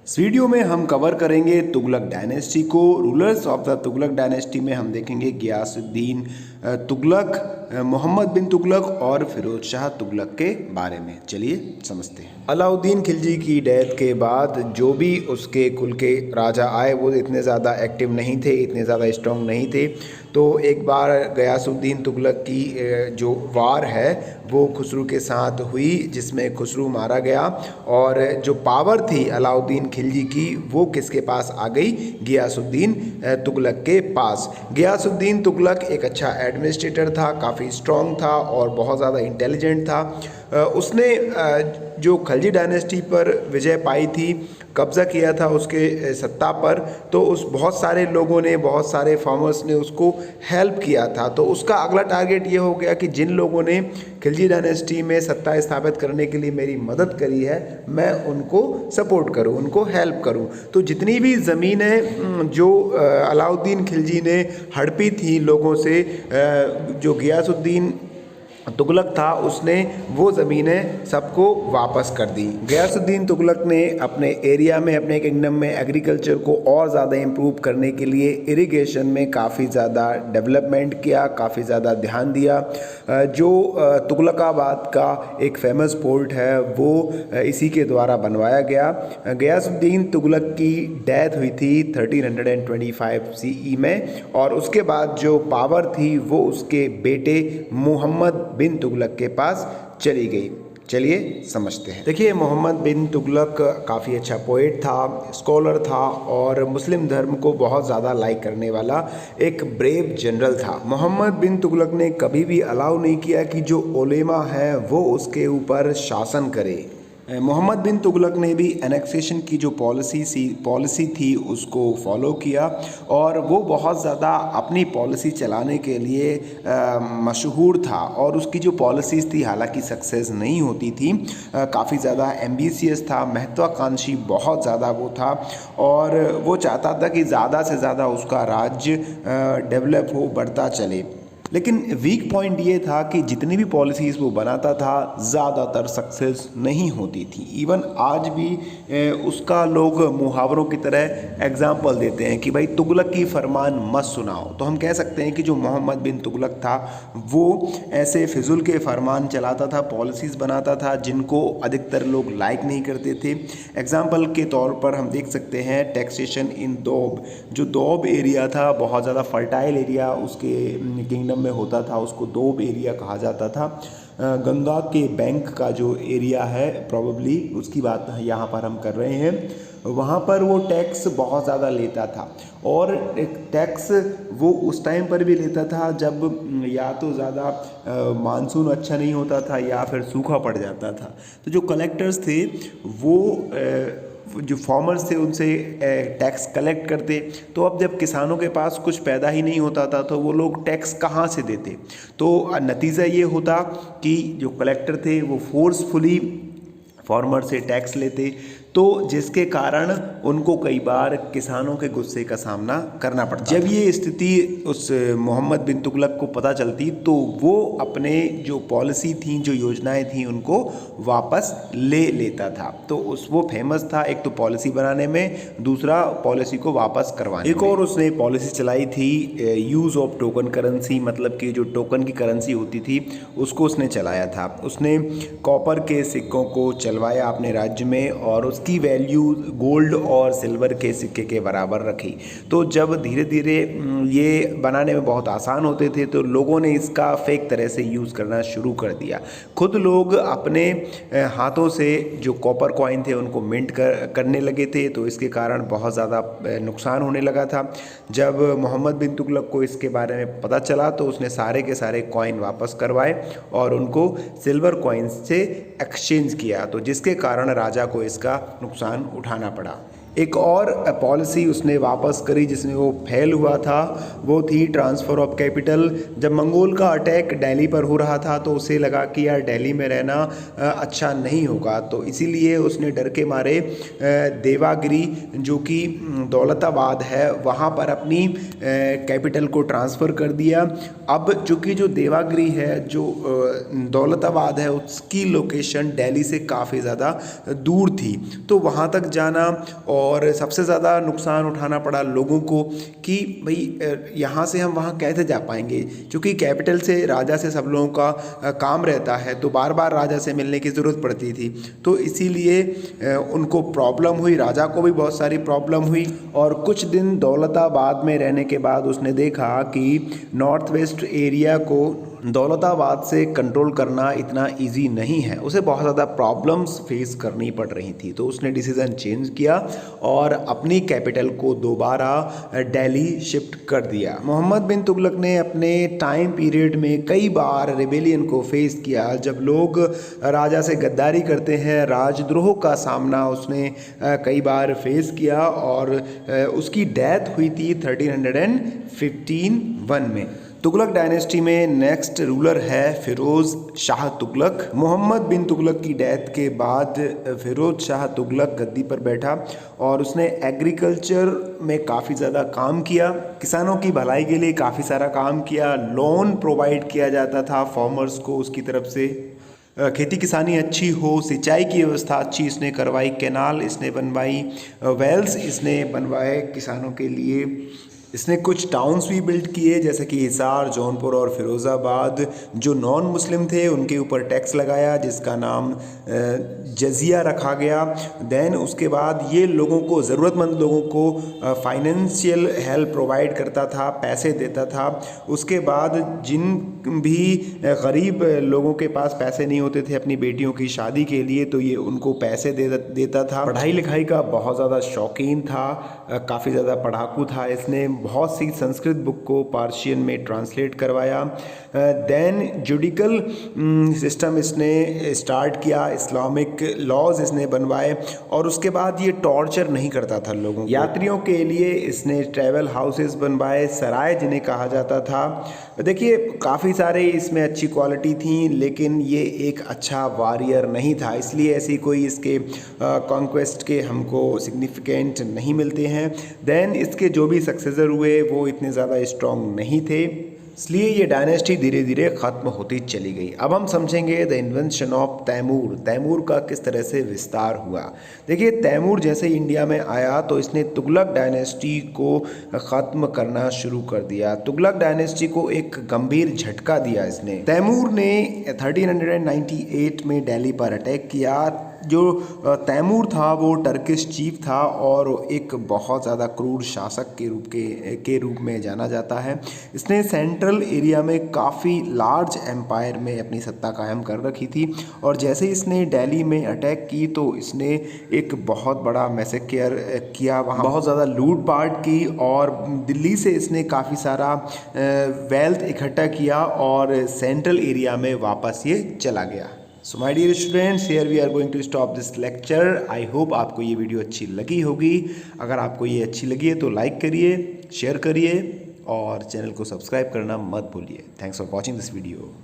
इस वीडियो में हम कवर करेंगे तुगलक डायनेस्टी को। Rulers of the Tughlaq dynasty में हम देखेंगे गियासुद्दीन तुगलक, मोहम्मद बिन तुगलक और फिरोज शाह तुगलक के बारे में। चलिए समझते हैं। अलाउद्दीन खिलजी की डेथ के बाद जो भी उसके कुल के राजा आए वो इतने ज़्यादा एक्टिव नहीं थे, इतने ज़्यादा स्ट्रॉन्ग नहीं थे। तो एक बार गयासुद्दीन तुगलक की जो वार है वो खुसरू के साथ हुई, जिसमें खुसरू मारा गया और जो पावर थी अलाउद्दीन खिलजी की वो किसके पास आ गई? गियासुद्दीन तुगलक के पास। गियासुद्दीन तुगलक एक अच्छा एडमिनिस्ट्रेटर था, काफ़ी स्ट्रॉन्ग था और बहुत ज़्यादा इंटेलिजेंट था। उसने जो खिलजी डायनेस्टी पर विजय पाई थी, कब्ज़ा किया था उसके सत्ता पर, तो उस बहुत सारे लोगों ने, बहुत सारे फार्मर्स ने उसको हेल्प किया था। तो उसका अगला टारगेट ये हो गया कि जिन लोगों ने खिलजी डायनेस्टी में सत्ता स्थापित करने के लिए मेरी मदद करी है, मैं उनको सपोर्ट करूं, उनको हेल्प करूं। तो जितनी भी ज़मीनें जो अलाउद्दीन खिलजी ने हड़पी थी लोगों से, जो गियासुद्दीन तुगलक था उसने वो ज़मीनें सबको वापस कर दी। गियासुद्दीन तुगलक ने अपने एरिया में, अपने किंगडम में एग्रीकल्चर को और ज़्यादा इम्प्रूव करने के लिए इरिगेशन में काफ़ी ज़्यादा डेवलपमेंट किया, काफ़ी ज़्यादा ध्यान दिया। जो तुगलकाबाद का एक फेमस पोर्ट है वो इसी के द्वारा बनवाया गया। गियासुद्दीन तुगलक की डेथ हुई थी 1325 CE में और उसके बाद जो पावर थी वो उसके बेटे मोहम्मद बिन तुगलक के पास चली गई। चलिए समझते हैं। देखिए, मोहम्मद बिन तुगलक काफ़ी अच्छा पोएट था, स्कॉलर था और मुस्लिम धर्म को बहुत ज़्यादा लाइक करने वाला एक ब्रेव जनरल था। मोहम्मद बिन तुगलक ने कभी भी अलाउ नहीं किया कि जो उलेमा है वो उसके ऊपर शासन करे। मोहम्मद बिन तुगलक ने भी एनेक्सेशन की जो पॉलिसी थी उसको फॉलो किया और वो बहुत ज़्यादा अपनी पॉलिसी चलाने के लिए मशहूर था और उसकी जो पॉलिसीज़ थी हालांकि सक्सेस नहीं होती थी। काफ़ी ज़्यादा एम्बिशियस था, महत्वाकांक्षी बहुत ज़्यादा वो था और वो चाहता था कि ज़्यादा से ज़्यादा उसका राज्य डेवलप हो, बढ़ता चले। लेकिन वीक पॉइंट ये था कि जितनी भी पॉलिसीज़ वो बनाता था ज़्यादातर सक्सेस नहीं होती थी। इवन आज भी उसका लोग मुहावरों की तरह एग्जाम्पल देते हैं कि भाई तुगलक की फरमान मत सुनाओ। तो हम कह सकते हैं कि जो मोहम्मद बिन तुगलक था वो ऐसे फिजुल के फरमान चलाता था, पॉलिसीज़ बनाता था जिनको अधिकतर लोग लाइक नहीं करते थे। एग्जाम्पल के तौर पर हम देख सकते हैं टैक्सेशन इन दोब। जो दोब एरिया था बहुत ज़्यादा फर्टाइल एरिया उसके किंगडम में होता था, उसको दोब एरिया कहा जाता था। गंगा के बैंक का जो एरिया है प्रोबेबली उसकी बात यहाँ पर हम कर रहे हैं, वहाँ पर वो टैक्स बहुत ज़्यादा लेता था और टैक्स वो उस टाइम पर भी लेता था जब या तो ज़्यादा मानसून अच्छा नहीं होता था या फिर सूखा पड़ जाता था। तो जो कलेक्टर्स थे वो जो फार्मर्स थे उनसे टैक्स कलेक्ट करते। तो अब जब किसानों के पास कुछ पैदा ही नहीं होता था तो वो लोग टैक्स कहाँ से देते? तो नतीजा ये होता कि जो कलेक्टर थे वो फोर्सफुली फार्मर से टैक्स लेते, तो जिसके कारण उनको कई बार किसानों के गुस्से का सामना करना पड़ता। जब ये स्थिति उस मोहम्मद बिन तुगलक को पता चलती तो वो अपने जो पॉलिसी थी, जो योजनाएं थी उनको वापस ले लेता था। तो वो फेमस था एक तो पॉलिसी बनाने में, दूसरा पॉलिसी को वापस करवाने में। एक और उसने पॉलिसी चलाई थी यूज़ ऑफ टोकन करेंसी, मतलब कि जो टोकन की करेंसी होती थी उसको उसने चलाया था। उसने कॉपर के सिक्कों को चलवाया अपने राज्य में और की वैल्यू गोल्ड और सिल्वर के सिक्के के बराबर रखी। तो जब धीरे धीरे ये बनाने में बहुत आसान होते थे तो लोगों ने इसका फेक तरह से यूज़ करना शुरू कर दिया। खुद लोग अपने हाथों से जो कॉपर कॉइन थे उनको मिंट करने लगे थे, तो इसके कारण बहुत ज़्यादा नुकसान होने लगा था। जब मोहम्मद बिन तुगलक को इसके बारे में पता चला तो उसने सारे के सारे कॉइन वापस करवाए और उनको सिल्वर कॉइन से एक्सचेंज किया, तो जिसके कारण राजा को इसका नुकसान उठाना पड़ा। एक और पॉलिसी उसने वापस करी जिसमें वो फेल हुआ था, वो थी ट्रांसफ़र ऑफ कैपिटल। जब मंगोल का अटैक दिल्ली पर हो रहा था तो उसे लगा कि यार दिल्ली में रहना अच्छा नहीं होगा, तो इसीलिए उसने डर के मारे देवागिरी जो कि दौलताबाद है वहाँ पर अपनी कैपिटल को ट्रांसफ़र कर दिया। अब चूँकि जो देवागिरी है, जो दौलताबाद है, उसकी लोकेशन दिल्ली से काफ़ी ज़्यादा दूर थी, तो वहाँ तक जाना और सबसे ज़्यादा नुकसान उठाना पड़ा लोगों को कि भाई यहाँ से हम वहाँ कैसे जा पाएंगे, क्योंकि कैपिटल से राजा से सब लोगों का काम रहता है, तो बार बार राजा से मिलने की ज़रूरत पड़ती थी, तो इसीलिए उनको प्रॉब्लम हुई, राजा को भी बहुत सारी प्रॉब्लम हुई। और कुछ दिन दौलताबाद में रहने के बाद उसने देखा कि नॉर्थ वेस्ट एरिया को दौलताबाद से कंट्रोल करना इतना इजी नहीं है, उसे बहुत ज़्यादा प्रॉब्लम्स फेस करनी पड़ रही थी, तो उसने डिसीज़न चेंज किया और अपनी कैपिटल को दोबारा दिल्ली शिफ्ट कर दिया। मोहम्मद बिन तुगलक ने अपने टाइम पीरियड में कई बार रिबेलियन को फेस किया। जब लोग राजा से गद्दारी करते हैं, राजद्रोह का सामना उसने कई बार फेस किया और उसकी डेथ हुई थी 1351 में। तुगलक डायनेस्टी में नेक्स्ट रूलर है फिरोज़ शाह तुगलक। मोहम्मद बिन तुगलक की डेथ के बाद फिरोज़ शाह तुगलक गद्दी पर बैठा और उसने एग्रीकल्चर में काफ़ी ज़्यादा काम किया, किसानों की भलाई के लिए काफ़ी सारा काम किया, लोन प्रोवाइड किया जाता था फार्मर्स को उसकी तरफ से, खेती किसानी अच्छी हो, सिंचाई की व्यवस्था अच्छी इसने करवाई, कैनाल इसने बनवाई, वेल्स इसने बनवाए किसानों के लिए। इसने कुछ टाउन्स भी बिल्ड किए जैसे कि हिसार, जौनपुर और फिरोज़ाबाद। जो नॉन मुस्लिम थे उनके ऊपर टैक्स लगाया जिसका नाम जजिया रखा गया। देन उसके बाद ये लोगों को, ज़रूरतमंद लोगों को फाइनेंशियल हेल्प प्रोवाइड करता था, पैसे देता था। उसके बाद जिन भी गरीब लोगों के पास पैसे नहीं होते थे अपनी बेटियों की शादी के लिए, तो ये उनको पैसे देता था। पढ़ाई लिखाई का बहुत ज़्यादा शौकीन था, काफ़ी ज़्यादा पढ़ाकू था। इसने बहुत सी संस्कृत बुक को पार्शियन में ट्रांसलेट करवाया। देन जुडिकल सिस्टम इसने स्टार्ट किया, इस्लामिक लॉज इसने बनवाए और उसके बाद ये टॉर्चर नहीं करता था लोगों को। यात्रियों के लिए इसने ट्रैवल हाउसेस बनवाए, सराय जिन्हें कहा जाता था। देखिए काफ़ी सारे इसमें अच्छी क्वालिटी थी, लेकिन ये एक अच्छा वॉरियर नहीं था, इसलिए ऐसी कोई इसके कॉन्क्वेस्ट के हमको सिग्निफिकेंट नहीं मिलते हैं। देन इसके जो भी सक्सेसर हुए वो इतने ज़्यादा स्ट्रॉन्ग नहीं थे, इसलिए ये डायनेस्टी धीरे धीरे ख़त्म होती चली गई। अब हम समझेंगे the invention of Timur. Timur का किस तरह से विस्तार हुआ। देखिए तैमूर जैसे इंडिया में आया तो इसने तुगलक डायनेस्टी को ख़त्म करना शुरू कर दिया। तुगलक डायनेस्टी को एक गंभीर झटका दिया इसने। तैमूर ने 1398 में दिल्ली पर अटैक किया। जो तैमूर था वो टर्किश चीफ था और एक बहुत ज़्यादा क्रूर शासक के रूप में जाना जाता है। इसने सेंट्रल एरिया में काफ़ी लार्ज एम्पायर में अपनी सत्ता कायम कर रखी थी और जैसे इसने दिल्ली में अटैक की तो इसने एक बहुत बड़ा मैसेकर किया, वहाँ बहुत ज़्यादा लूटपाट की और दिल्ली से इसने काफ़ी सारा वेल्थ इकट्ठा किया और सेंट्रल एरिया में वापस ये चला गया। So my dear students, here we are going to stop this lecture. I hope आपको ये वीडियो अच्छी लगी होगी। अगर आपको ये अच्छी लगी है तो लाइक करिए, शेयर करिए और चैनल को सब्सक्राइब करना मत भूलिए। Thanks for watching this video.